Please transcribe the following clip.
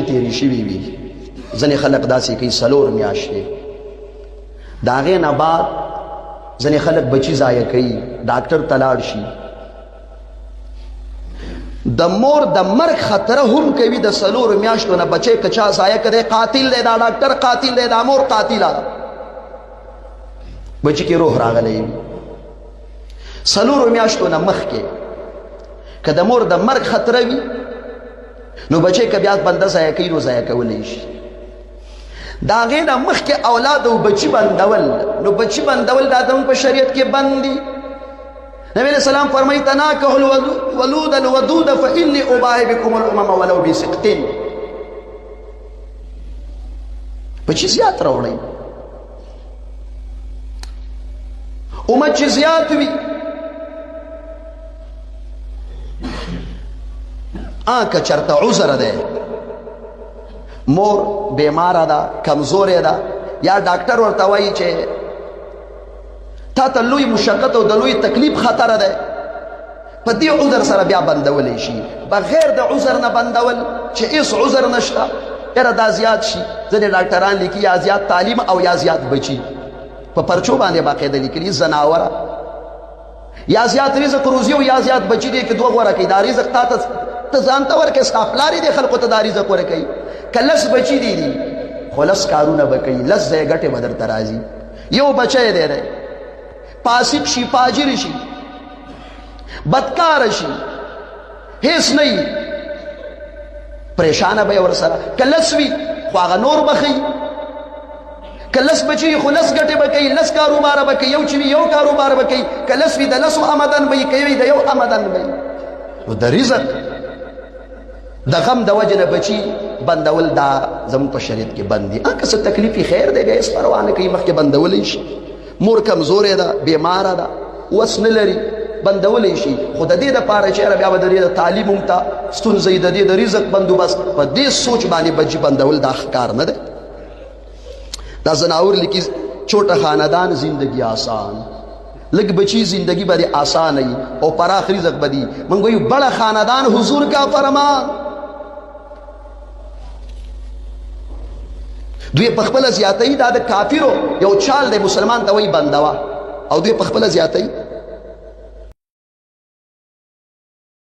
تیری شوي وي ځینې خلک داسې کوي 4 میاشتې د هغې نه بعد ځینې خلک بچي ضایع کوي ډاکټر ته لاړ شي د مور د مرګ خطره هم کوي د 4 میاشتو نه بچی که چا ضایع کړی قاتل دی دا ډاکټر قاتل دی دا مور قاتله ده بچی کې روح راغلی وي 4 میاشتو نه مخکې که د مور د مرګ خطره وي نو بچی که بیا بنده ضایع کوي نو ضایع کولی شي د هغې نه مخکې اولاد او بچي بندول نو بچي بندول دا زموږ په شریعت کې بند دي نبی علیہ السلام فرمایي تناکحوا الولود الودود فإني أباهي بكم الأمم ولو بسقط بچي زیات راوړئ امت چې زیات وي که چرته عذر دی مور بیماره ده کمزورې ده یا ډاکټر ورته وایي چې تا ته لوی مشقت او د لوی تکلیف خطره ده په دې عذر سره بیا بندولی شي بغیر د عذر نه بندول چې هیڅ عذر نشته یاره دا زیات شي ځینې ډاکټران لیکي یا زیات تعلیم او یا زیات بچي په پرچو باندې باقاعده لیکلي زناوره یا زیات رزق روزي او یا زیات بچي دی کې دوه غوره کوي دا رزق تا ته ځان ته ورکوي ستا پلار دی خلکو ته دا رزق ورکوي که لس بچي دي خو لس کارونه به کوي لس ځای ګټې به درته راځي یو بچی دی فاسق شي فاجر شي بدکار شي هیڅ نه وي پریشانه به یې ورسره که لس وي خو هغه نور به ښي که لس بچي خو لس ګټې به کوي لس کاروباره به کوي یو چې وي یو کاروبار به کوي که لس وي د لسو آمدن به یې کوي د یو آمدن به یې نو د رزق د غم د وجې نه بچي بندول دا زموږ په شریعت کې بند دي که څه تکلیفي خیر دی بیا هېڅ پروا نه کوي مخکې بندولی شي مور کمزورې ده بیماره ده وس نه لري بندولی شي خو د دې دپاره چې یاره بیا به د دې د تعلیم هم ته ستونزه د دې د رزق بندوبست په دې سوچ باندې بچي بندول دا کار نه دی دا زناور لیکي چھوٹا خاندان زندگی آسان لگ بچی زندگی بڑی آسان ہے اور پراخ رزق بدی منگوئی بڑا خاندان حضور کا فرمان دوی پخپل زیاتئی دا د کافرو یو چال د مسلمان ته وای بندوا او دوی پخپل زیاتئی